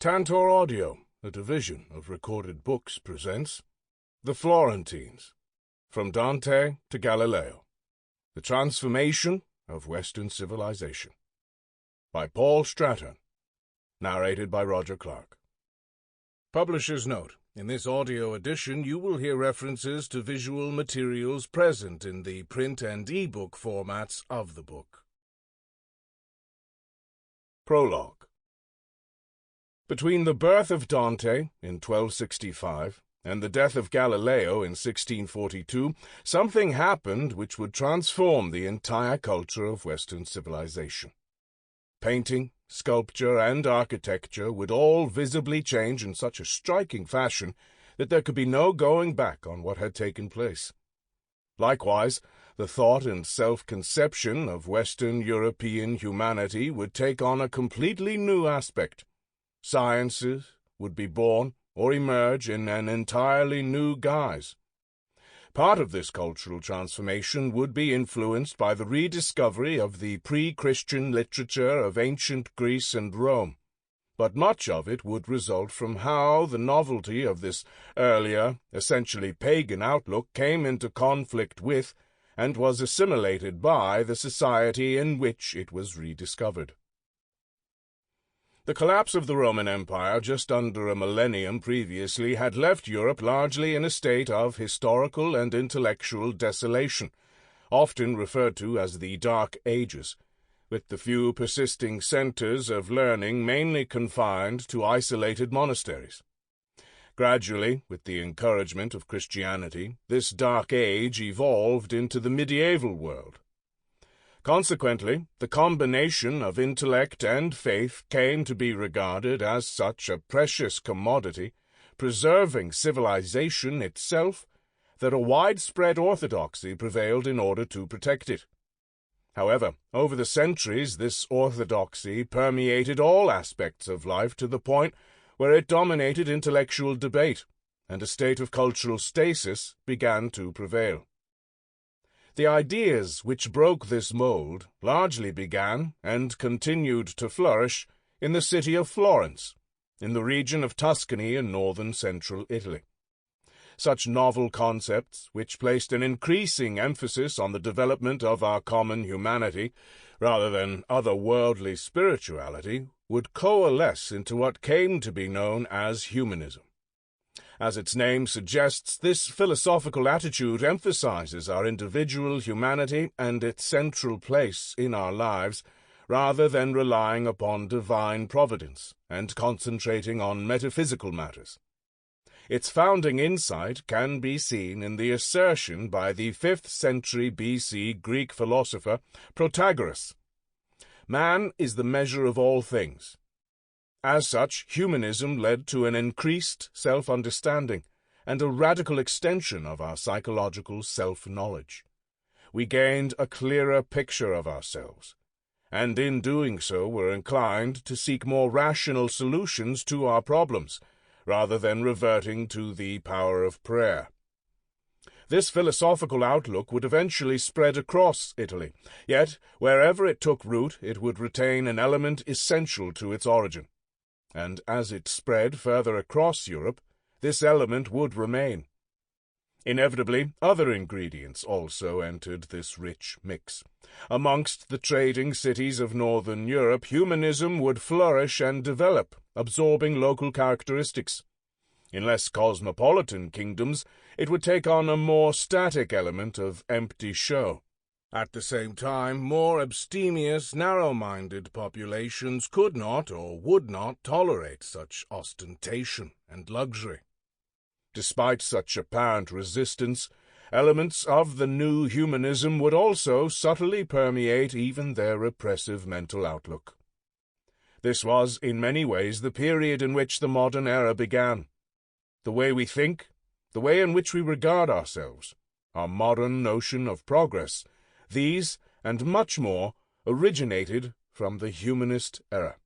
Tantor Audio, a division of Recorded Books, presents The Florentines, From Dante to Galileo, The Transformation of Western Civilization, by Paul Strathern, narrated by Roger Clark. Publisher's note: in this audio edition you will hear references to visual materials present in the print and e-book formats of the book. Prologue. Between the birth of Dante in 1265 and the death of Galileo in 1642, something happened which would transform the entire culture of Western civilization. Painting, sculpture, and architecture would all visibly change in such a striking fashion that there could be no going back on what had taken place. Likewise, the thought and self-conception of Western European humanity would take on a completely new aspect. Sciences would be born or emerge in an entirely new guise. Part of this cultural transformation would be influenced by the rediscovery of the pre-Christian literature of ancient Greece and Rome, but much of it would result from how the novelty of this earlier, essentially pagan outlook came into conflict with and was assimilated by the society in which it was rediscovered. The collapse of the Roman Empire just under a millennium previously had left Europe largely in a state of historical and intellectual desolation, often referred to as the Dark Ages, with the few persisting centers of learning mainly confined to isolated monasteries. Gradually, with the encouragement of Christianity, this Dark Age evolved into the medieval world. Consequently, the combination of intellect and faith came to be regarded as such a precious commodity, preserving civilization itself, that a widespread orthodoxy prevailed in order to protect it. However, over the centuries, this orthodoxy permeated all aspects of life to the point where it dominated intellectual debate, and a state of cultural stasis began to prevail. The ideas which broke this mold largely began and continued to flourish in the city of Florence, in the region of Tuscany in northern central Italy. Such novel concepts, which placed an increasing emphasis on the development of our common humanity rather than otherworldly spirituality, would coalesce into what came to be known as humanism. As its name suggests, this philosophical attitude emphasizes our individual humanity and its central place in our lives, rather than relying upon divine providence and concentrating on metaphysical matters. Its founding insight can be seen in the assertion by the 5th century BC Greek philosopher Protagoras: "Man is the measure of all things." As such, humanism led to an increased self-understanding and a radical extension of our psychological self-knowledge. We gained a clearer picture of ourselves, and in doing so were inclined to seek more rational solutions to our problems, rather than reverting to the power of prayer. This philosophical outlook would eventually spread across Italy, yet wherever it took root it would retain an element essential to its origin. And as it spread further across Europe, this element would remain. Inevitably, other ingredients also entered this rich mix. Amongst the trading cities of northern Europe, humanism would flourish and develop, absorbing local characteristics. In less cosmopolitan kingdoms, it would take on a more static element of empty show. At the same time, more abstemious, narrow-minded populations could not or would not tolerate such ostentation and luxury. Despite such apparent resistance, elements of the new humanism would also subtly permeate even their repressive mental outlook. This was, in many ways, the period in which the modern era began. The way we think, the way in which we regard ourselves, our modern notion of progress, these, and much more, originated from the humanist era.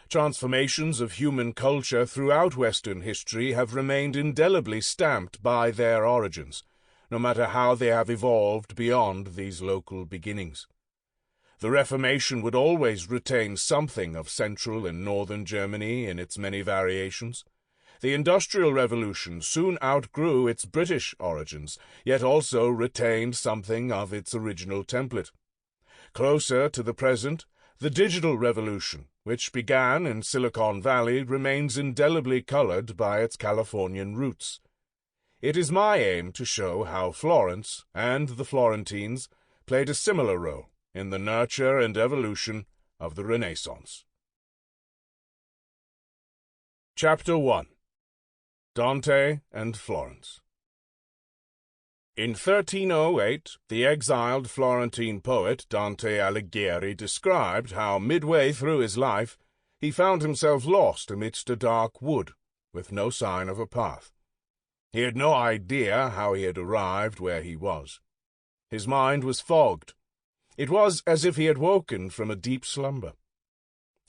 Transformations of human culture throughout Western history have remained indelibly stamped by their origins, no matter how they have evolved beyond these local beginnings. The Reformation would always retain something of central and northern Germany in its many variations. The Industrial Revolution soon outgrew its British origins, yet also retained something of its original template. Closer to the present, the Digital Revolution, which began in Silicon Valley, remains indelibly colored by its Californian roots. It is my aim to show how Florence and the Florentines played a similar role in the nurture and evolution of the Renaissance. Chapter 1. Dante and Florence. In 1308, the exiled Florentine poet Dante Alighieri described how midway through his life he found himself lost amidst a dark wood, with no sign of a path. He had no idea how he had arrived where he was. His mind was fogged. It was as if he had woken from a deep slumber.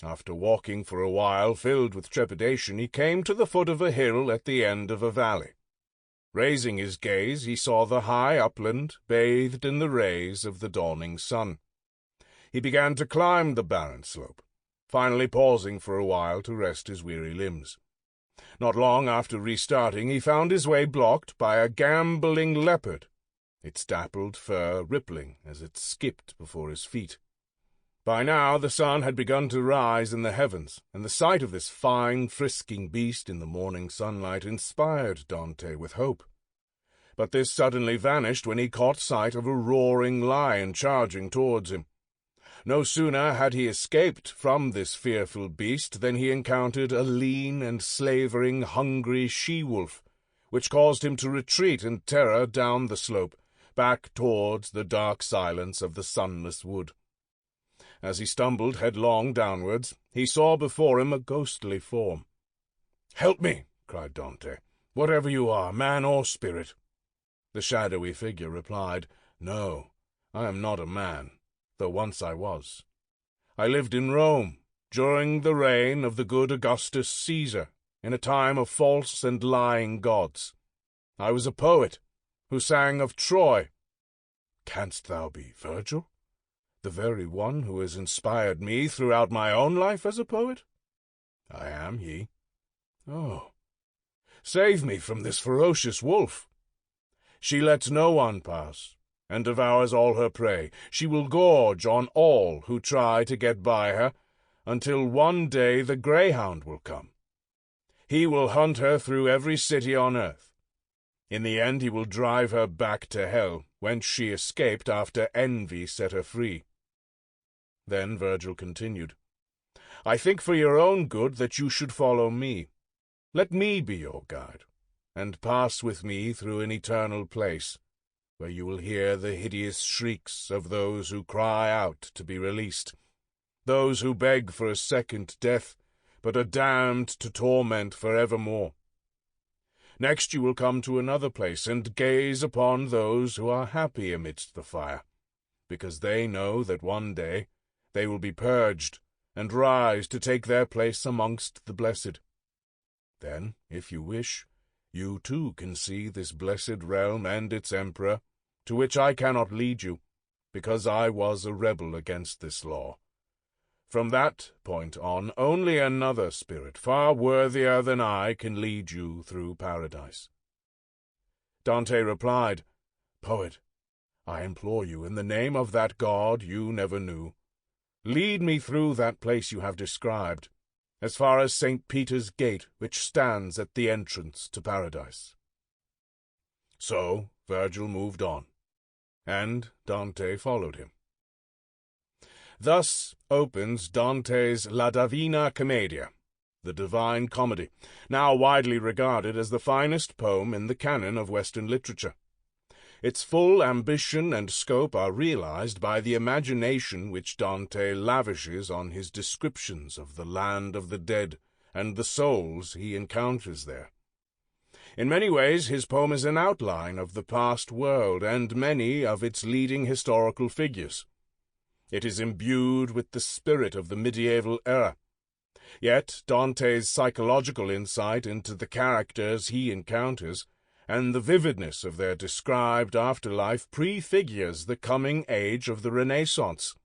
After walking for a while, filled with trepidation, he came to the foot of a hill at the end of a valley. Raising his gaze, he saw the high upland bathed in the rays of the dawning sun. He began to climb the barren slope, finally pausing for a while to rest his weary limbs. Not long after restarting, he found his way blocked by a gambolling leopard, its dappled fur rippling as it skipped before his feet. By now the sun had begun to rise in the heavens, and the sight of this fine, frisking beast in the morning sunlight inspired Dante with hope. But this suddenly vanished when he caught sight of a roaring lion charging towards him. No sooner had he escaped from this fearful beast than he encountered a lean and slavering, hungry she-wolf, which caused him to retreat in terror down the slope, back towards the dark silence of the sunless wood. As he stumbled headlong downwards, he saw before him a ghostly form. "Help me!" cried Dante, "whatever you are, man or spirit." The shadowy figure replied, "No, I am not a man, though once I was. I lived in Rome, during the reign of the good Augustus Caesar, in a time of false and lying gods. I was a poet, who sang of Troy." "Canst thou be Virgil? The very one who has inspired me throughout my own life as a poet?" "I am he." "Oh, save me from this ferocious wolf." "She lets no one pass, and devours all her prey. She will gorge on all who try to get by her, until one day the greyhound will come. He will hunt her through every city on earth. In the end he will drive her back to hell, whence she escaped after envy set her free." Then Virgil continued, "I think for your own good that you should follow me. Let me be your guide, and pass with me through an eternal place, where you will hear the hideous shrieks of those who cry out to be released, those who beg for a second death, but are damned to torment for evermore. Next you will come to another place, and gaze upon those who are happy amidst the fire, because they know that one day they will be purged, and rise to take their place amongst the blessed. Then, if you wish, you too can see this blessed realm and its emperor, to which I cannot lead you, because I was a rebel against this law. From that point on, only another spirit, far worthier than I, can lead you through paradise." Dante replied, "Poet, I implore you, in the name of that God you never knew, lead me through that place you have described, as far as St. Peter's Gate, which stands at the entrance to paradise." So Virgil moved on, and Dante followed him. Thus opens Dante's La Divina Commedia, the Divine Comedy, now widely regarded as the finest poem in the canon of Western literature. Its full ambition and scope are realized by the imagination which Dante lavishes on his descriptions of the land of the dead and the souls he encounters there. In many ways, his poem is an outline of the past world and many of its leading historical figures. It is imbued with the spirit of the medieval era. Yet Dante's psychological insight into the characters he encounters and the vividness of their described afterlife prefigures the coming age of the Renaissance.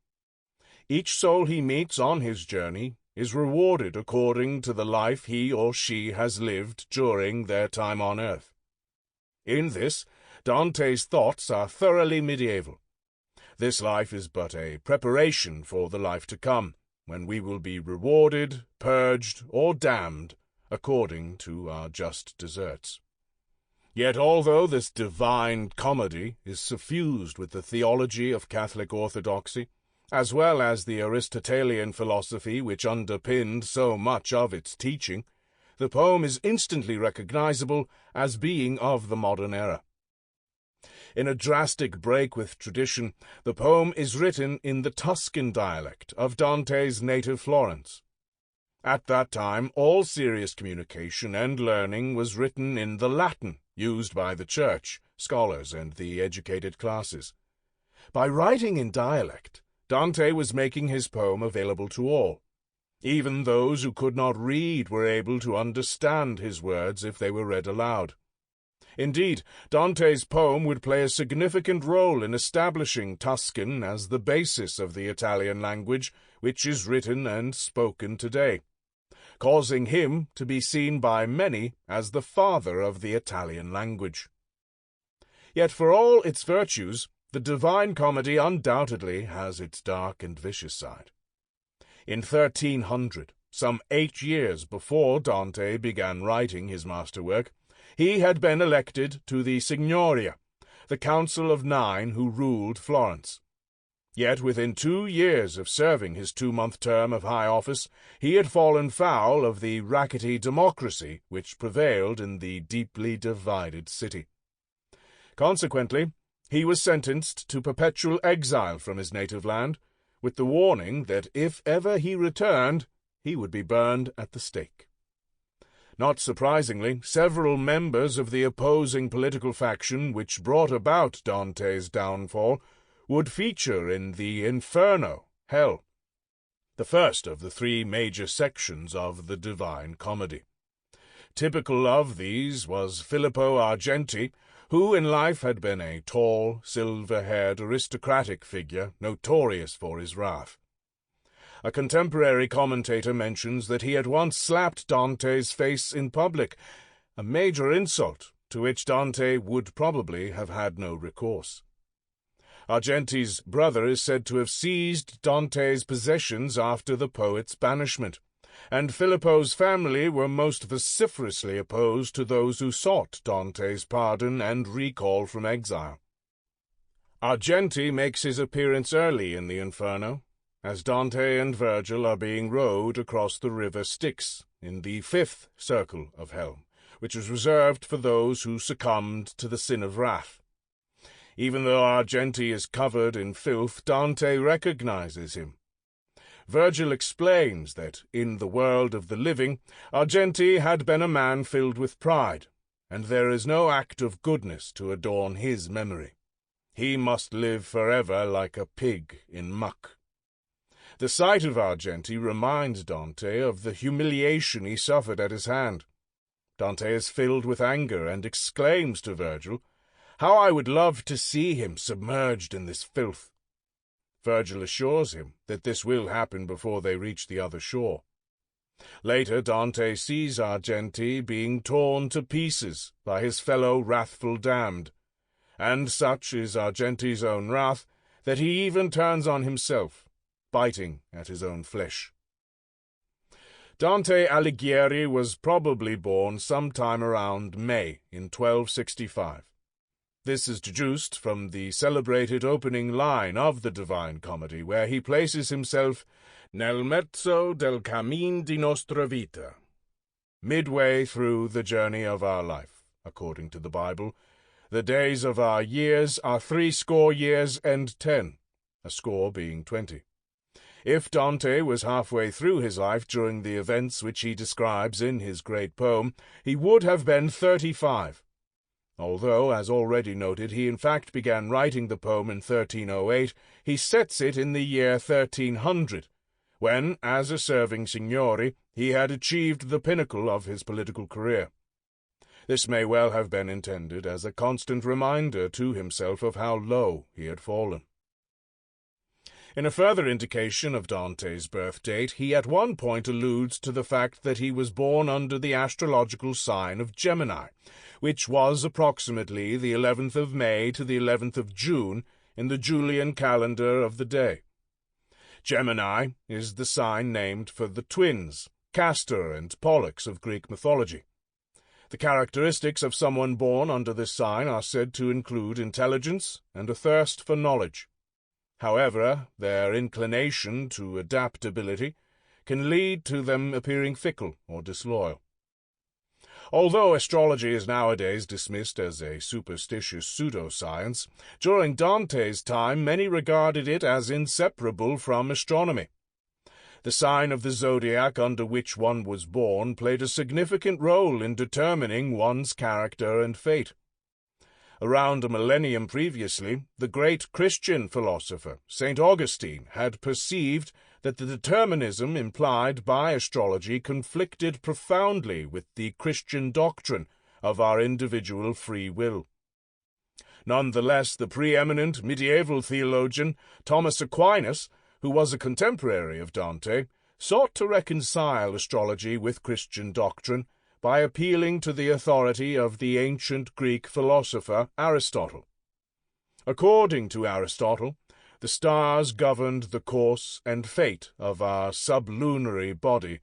Each soul he meets on his journey is rewarded according to the life he or she has lived during their time on earth. In this, Dante's thoughts are thoroughly medieval. This life is but a preparation for the life to come, when we will be rewarded, purged, or damned according to our just deserts. Yet although this divine comedy is suffused with the theology of Catholic orthodoxy, as well as the Aristotelian philosophy which underpinned so much of its teaching, the poem is instantly recognizable as being of the modern era. In a drastic break with tradition, the poem is written in the Tuscan dialect of Dante's native Florence. At that time, all serious communication and learning was written in the Latin used by the church, scholars, and the educated classes. By writing in dialect, Dante was making his poem available to all. Even those who could not read were able to understand his words if they were read aloud. Indeed, Dante's poem would play a significant role in establishing Tuscan as the basis of the Italian language, which is written and spoken today, causing him to be seen by many as the father of the Italian language. Yet for all its virtues, the Divine Comedy undoubtedly has its dark and vicious side. In 1300, some 8 years before Dante began writing his masterwork, he had been elected to the Signoria, the Council of 9 who ruled Florence. Yet within 2 years of serving his 2-month term of high office, he had fallen foul of the rackety democracy which prevailed in the deeply divided city. Consequently, he was sentenced to perpetual exile from his native land, with the warning that if ever he returned, he would be burned at the stake. Not surprisingly, several members of the opposing political faction which brought about Dante's downfall would feature in the Inferno, Hell, the first of the 3 major sections of the Divine Comedy. Typical of these was Filippo Argenti, who in life had been a tall, silver-haired aristocratic figure notorious for his wrath. A contemporary commentator mentions that he had once slapped Dante's face in public, a major insult to which Dante would probably have had no recourse. Argenti's brother is said to have seized Dante's possessions after the poet's banishment, and Filippo's family were most vociferously opposed to those who sought Dante's pardon and recall from exile. Argenti makes his appearance early in the Inferno, as Dante and Virgil are being rowed across the river Styx in the 5th circle of Hell, which was reserved for those who succumbed to the sin of wrath. Even though Argenti is covered in filth, Dante recognizes him. Virgil explains that, in the world of the living, Argenti had been a man filled with pride, and there is no act of goodness to adorn his memory. He must live forever like a pig in muck. The sight of Argenti reminds Dante of the humiliation he suffered at his hand. Dante is filled with anger and exclaims to Virgil, "How I would love to see him submerged in this filth." Virgil assures him that this will happen before they reach the other shore. Later, Dante sees Argenti being torn to pieces by his fellow wrathful damned, and such is Argenti's own wrath that he even turns on himself, biting at his own flesh. Dante Alighieri was probably born sometime around May in 1265. This is deduced from the celebrated opening line of the Divine Comedy, where he places himself nel mezzo del cammin di nostra vita, midway through the journey of our life, according to the Bible. The days of our years are 80 years and 10, a score being 20. If Dante was halfway through his life during the events which he describes in his great poem, he would have been 35. Although, as already noted, he in fact began writing the poem in 1308, he sets it in the year 1300, when, as a serving signore, he had achieved the pinnacle of his political career. This may well have been intended as a constant reminder to himself of how low he had fallen. In a further indication of Dante's birth date, he at one point alludes to the fact that he was born under the astrological sign of Gemini, which was approximately the 11th of May to the 11th of June in the Julian calendar of the day. Gemini is the sign named for the twins, Castor and Pollux of Greek mythology. The characteristics of someone born under this sign are said to include intelligence and a thirst for knowledge. However, their inclination to adaptability can lead to them appearing fickle or disloyal. Although astrology is nowadays dismissed as a superstitious pseudoscience, during Dante's time many regarded it as inseparable from astronomy. The sign of the zodiac under which one was born played a significant role in determining one's character and fate. Around a millennium previously, the great Christian philosopher, St. Augustine, had perceived that the determinism implied by astrology conflicted profoundly with the Christian doctrine of our individual free will. Nonetheless, the preeminent medieval theologian Thomas Aquinas, who was a contemporary of Dante, sought to reconcile astrology with Christian doctrine by appealing to the authority of the ancient Greek philosopher Aristotle. According to Aristotle, the stars governed the course and fate of our sublunary body,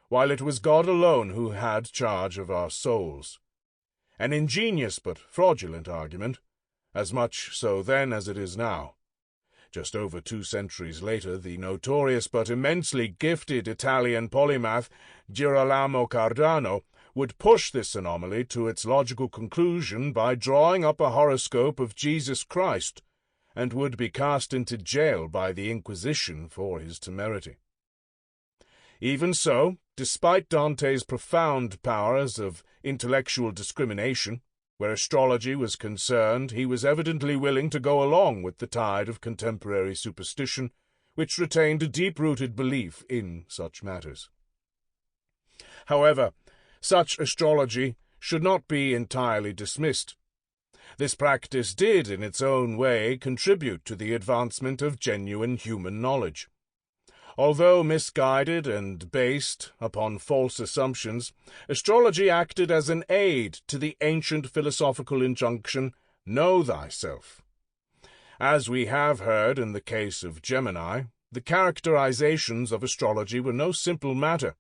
while it was God alone who had charge of our souls. An ingenious but fraudulent argument, as much so then as it is now. Just over 2 centuries later, the notorious but immensely gifted Italian polymath Girolamo Cardano would push this anomaly to its logical conclusion by drawing up a horoscope of Jesus Christ, and would be cast into jail by the Inquisition for his temerity. Even so, despite Dante's profound powers of intellectual discrimination, where astrology was concerned, he was evidently willing to go along with the tide of contemporary superstition, which retained a deep-rooted belief in such matters. However, such astrology should not be entirely dismissed. This practice did, in its own way, contribute to the advancement of genuine human knowledge. Although misguided and based upon false assumptions, astrology acted as an aid to the ancient philosophical injunction, "Know thyself." As we have heard in the case of Gemini, the characterizations of astrology were no simple matter,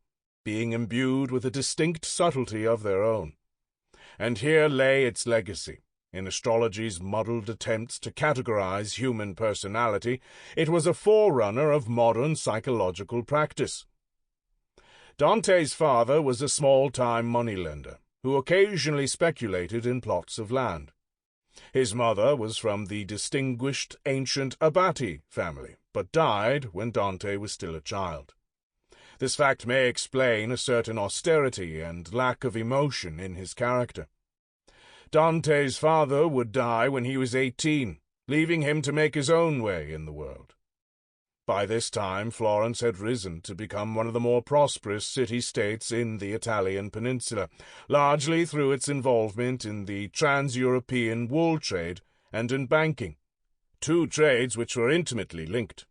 being imbued with a distinct subtlety of their own. And here lay its legacy. In astrology's muddled attempts to categorize human personality, it was a forerunner of modern psychological practice. Dante's father was a small-time moneylender, who occasionally speculated in plots of land. His mother was from the distinguished ancient Abati family, but died when Dante was still a child. This fact may explain a certain austerity and lack of emotion in his character. Dante's father would die when he was 18, leaving him to make his own way in the world. By this time, Florence had risen to become one of the more prosperous city-states in the Italian peninsula, largely through its involvement in the trans-European wool trade and in banking, 2 trades which were intimately linked.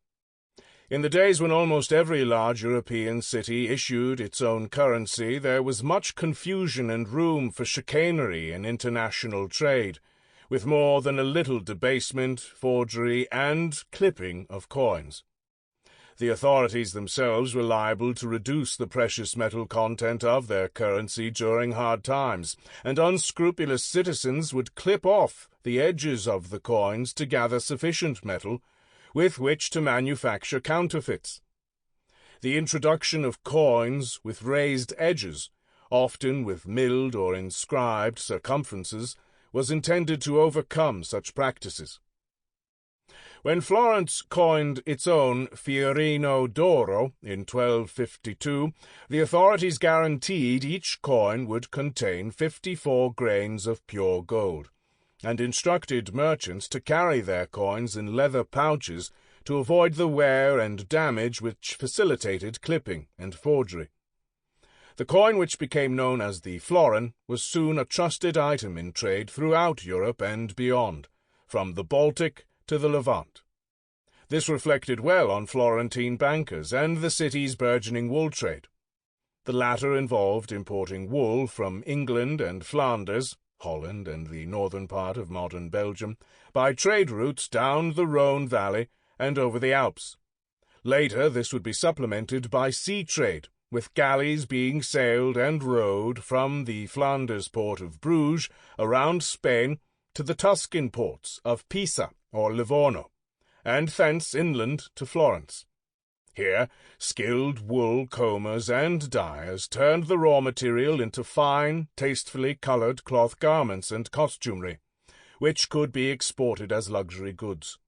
In the days when almost every large European city issued its own currency, there was much confusion and room for chicanery in international trade, with more than a little debasement, forgery, and clipping of coins. The authorities themselves were liable to reduce the precious metal content of their currency during hard times, and unscrupulous citizens would clip off the edges of the coins to gather sufficient metal with which to manufacture counterfeits. The introduction of coins with raised edges, often with milled or inscribed circumferences, was intended to overcome such practices. When Florence coined its own fiorino d'oro in 1252, the authorities guaranteed each coin would contain 54 grains of pure gold, and instructed merchants to carry their coins in leather pouches to avoid the wear and damage which facilitated clipping and forgery. The coin, which became known as the florin, was soon a trusted item in trade throughout Europe and beyond, from the Baltic to the Levant. This reflected well on Florentine bankers and the city's burgeoning wool trade. The latter involved importing wool from England and Flanders, Holland and the northern part of modern Belgium, by trade routes down the Rhone Valley and over the Alps. Later, this would be supplemented by sea trade, with galleys being sailed and rowed from the Flanders port of Bruges around Spain to the Tuscan ports of Pisa or Livorno, and thence inland to Florence. Here, skilled wool combers and dyers turned the raw material into fine, tastefully colored cloth garments and costumery, which could be exported as luxury goods.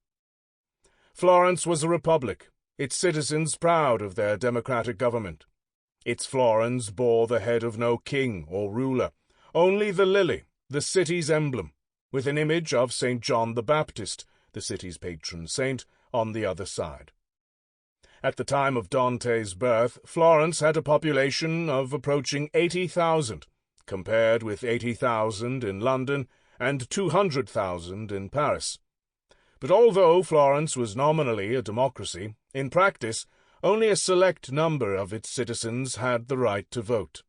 Florence was a republic, its citizens proud of their democratic government. Its florins bore the head of no king or ruler, only the lily, the city's emblem, with an image of St. John the Baptist, the city's patron saint, on the other side. At the time of Dante's birth, Florence had a population of approaching 80,000, compared with 80,000 in London and 200,000 in Paris. But although Florence was nominally a democracy, in practice, only a select number of its citizens had the right to vote.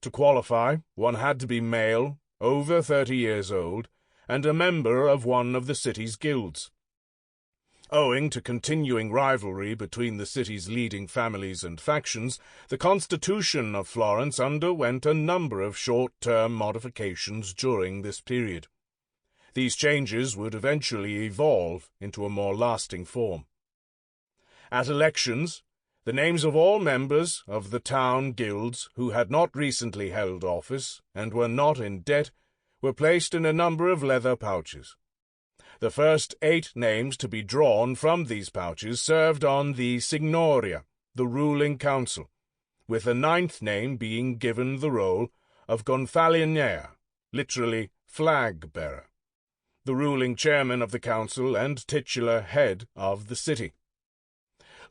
To qualify, one had to be male, over 30 years old, and a member of one of the city's guilds. Owing to continuing rivalry between the city's leading families and factions, the Constitution of Florence underwent a number of short-term modifications during this period. These changes would eventually evolve into a more lasting form. At elections, the names of all members of the town guilds who had not recently held office and were not in debt were placed in a number of leather pouches. The first 8 names to be drawn from these pouches served on the Signoria, the ruling council, with the 9th name being given the role of Gonfaloniere, literally flag-bearer, the ruling chairman of the council and titular head of the city.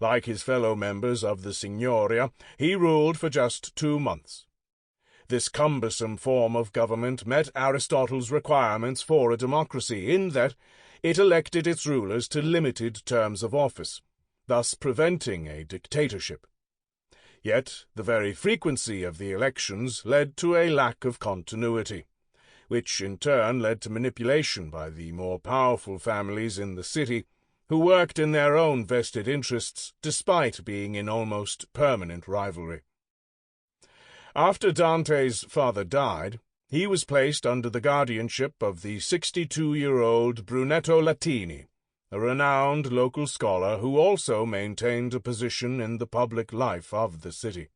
Like his fellow members of the Signoria, he ruled for just 2 months. This cumbersome form of government met Aristotle's requirements for a democracy in that it elected its rulers to limited terms of office, thus preventing a dictatorship. Yet the very frequency of the elections led to a lack of continuity, which in turn led to manipulation by the more powerful families in the city, who worked in their own vested interests despite being in almost permanent rivalry. After Dante's father died, he was placed under the guardianship of the 62-year-old Brunetto Latini, a renowned local scholar who also maintained a position in the public life of the city.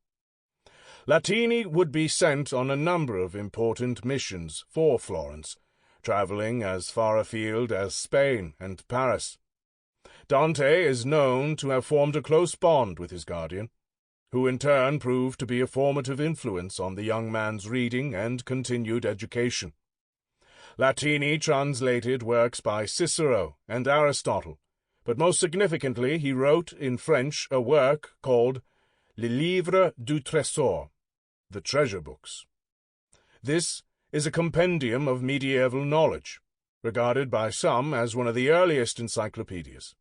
Latini would be sent on a number of important missions for Florence, traveling as far afield as Spain and Paris. Dante is known to have formed a close bond with his guardian, who in turn proved to be a formative influence on the young man's reading and continued education. Latini translated works by Cicero and Aristotle, but most significantly he wrote in French a work called Le Livre du Trésor, the Treasure Books. This is a compendium of medieval knowledge, regarded by some as one of the earliest encyclopedias.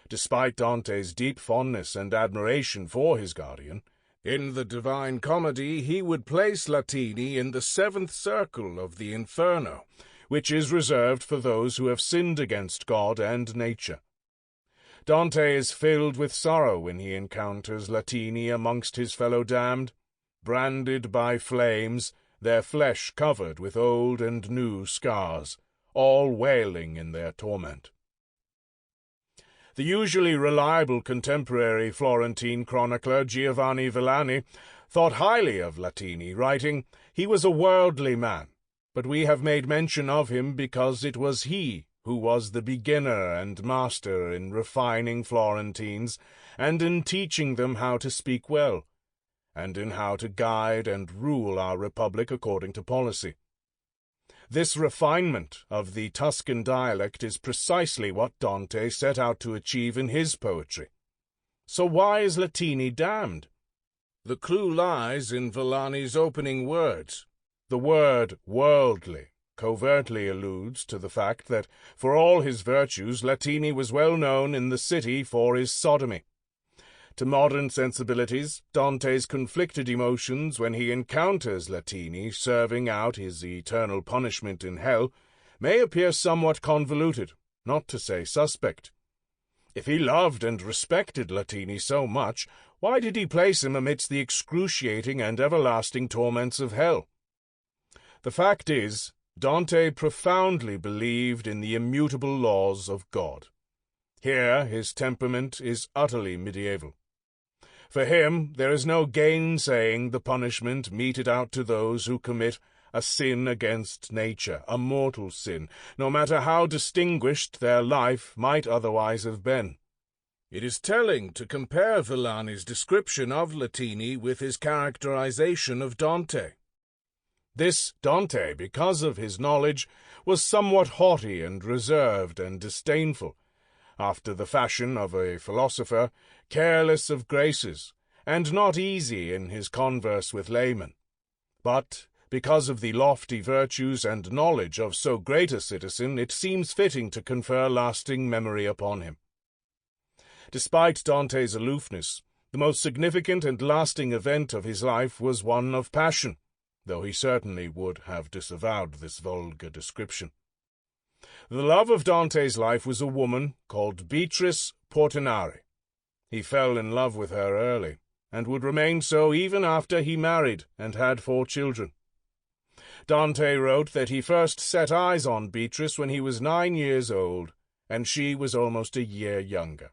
Despite Dante's deep fondness and admiration for his guardian, in the Divine Comedy he would place Latini in the 7th circle of the Inferno, which is reserved for those who have sinned against God and nature. Dante is filled with sorrow when he encounters Latini amongst his fellow damned, branded by flames, their flesh covered with old and new scars, all wailing in their torment. The usually reliable contemporary Florentine chronicler Giovanni Villani thought highly of Latini, writing, "He was a worldly man, but we have made mention of him because it was he who was the beginner and master in refining Florentines and in teaching them how to speak well, and in how to guide and rule our republic according to policy. This refinement of the Tuscan dialect is precisely what Dante set out to achieve in his poetry. So why is Latini damned? The clue lies in Villani's opening words, the word worldly, covertly alludes to the fact that, for all his virtues, Latini was well known in the city for his sodomy. To modern sensibilities, Dante's conflicted emotions when he encounters Latini serving out his eternal punishment in hell may appear somewhat convoluted, not to say suspect. If he loved and respected Latini so much, why did he place him amidst the excruciating and everlasting torments of hell? The fact is, Dante profoundly believed in the immutable laws of God. Here his temperament is utterly medieval. For him, there is no gainsaying the punishment meted out to those who commit a sin against nature, a mortal sin, no matter how distinguished their life might otherwise have been. It is telling to compare Villani's description of Latini with his characterization of Dante. This Dante, because of his knowledge, was somewhat haughty and reserved and disdainful, after the fashion of a philosopher, careless of graces, and not easy in his converse with laymen. But, because of the lofty virtues and knowledge of so great a citizen, it seems fitting to confer lasting memory upon him. Despite Dante's aloofness, the most significant and lasting event of his life was one of passion, though he certainly would have disavowed this vulgar description. The love of Dante's life was a woman called Beatrice Portinari. He fell in love with her early, and would remain so even after he married and had 4 children. Dante wrote that he first set eyes on Beatrice when he was 9 years old, and she was almost a year younger.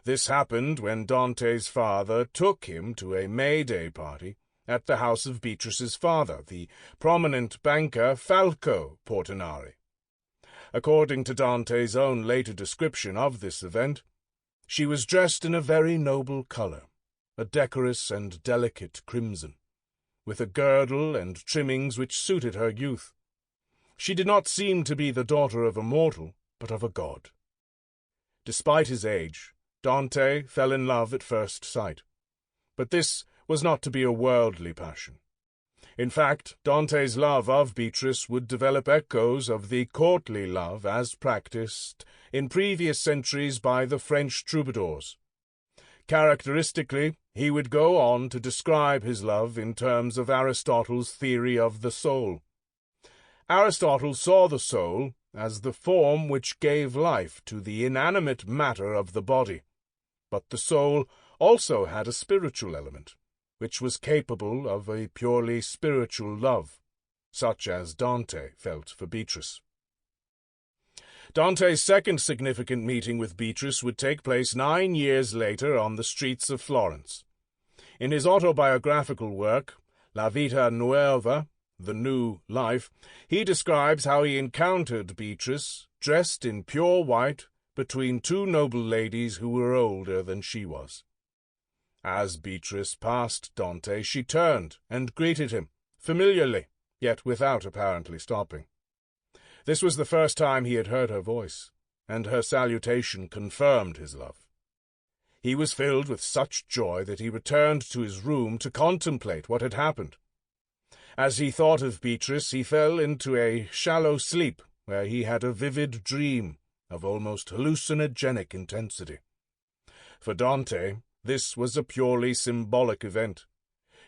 This happened when Dante's father took him to a May Day party at the house of Beatrice's father, the prominent banker Falco Portinari. According to Dante's own later description of this event, she was dressed in a very noble color, a decorous and delicate crimson, with a girdle and trimmings which suited her youth. She did not seem to be the daughter of a mortal, but of a god. Despite his age, Dante fell in love at first sight, but this was not to be a worldly passion. In fact, Dante's love of Beatrice would develop echoes of the courtly love as practiced in previous centuries by the French troubadours. Characteristically, he would go on to describe his love in terms of Aristotle's theory of the soul. Aristotle saw the soul as the form which gave life to the inanimate matter of the body, but the soul also had a spiritual element, which was capable of a purely spiritual love, such as Dante felt for Beatrice. Dante's second significant meeting with Beatrice would take place 9 years later on the streets of Florence. In his autobiographical work, La Vita Nuova, The New Life, he describes how he encountered Beatrice, dressed in pure white, between 2 noble ladies who were older than she was. As Beatrice passed Dante, she turned and greeted him, familiarly, yet without apparently stopping. This was the first time he had heard her voice, and her salutation confirmed his love. He was filled with such joy that he returned to his room to contemplate what had happened. As he thought of Beatrice, he fell into a shallow sleep where he had a vivid dream of almost hallucinogenic intensity. For Dante, this was a purely symbolic event.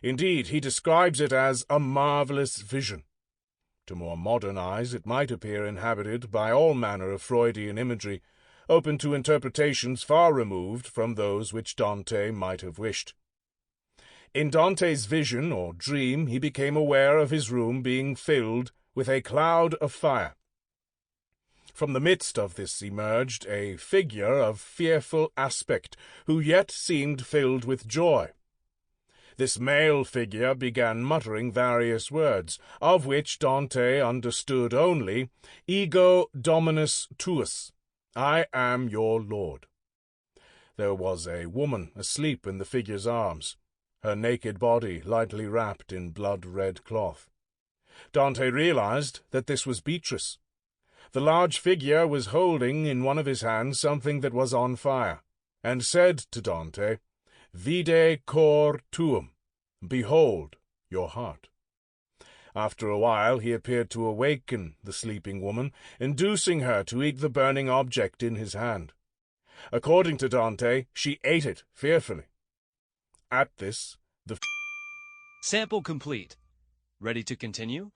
Indeed, he describes it as a marvelous vision. To more modern eyes, it might appear inhabited by all manner of Freudian imagery, open to interpretations far removed from those which Dante might have wished. In Dante's vision or dream, he became aware of his room being filled with a cloud of fire. From the midst of this emerged a figure of fearful aspect, who yet seemed filled with joy. This male figure began muttering various words, of which Dante understood only, "Ego dominus tuus," I am your lord. There was a woman asleep in the figure's arms, her naked body lightly wrapped in blood-red cloth. Dante realized that this was Beatrice. The large figure was holding in one of his hands something that was on fire, and said to Dante, "Vide cor tuum," behold your heart. After a while he appeared to awaken the sleeping woman, inducing her to eat the burning object in his hand. According to Dante, she ate it fearfully. At this, Sample complete. Ready to continue?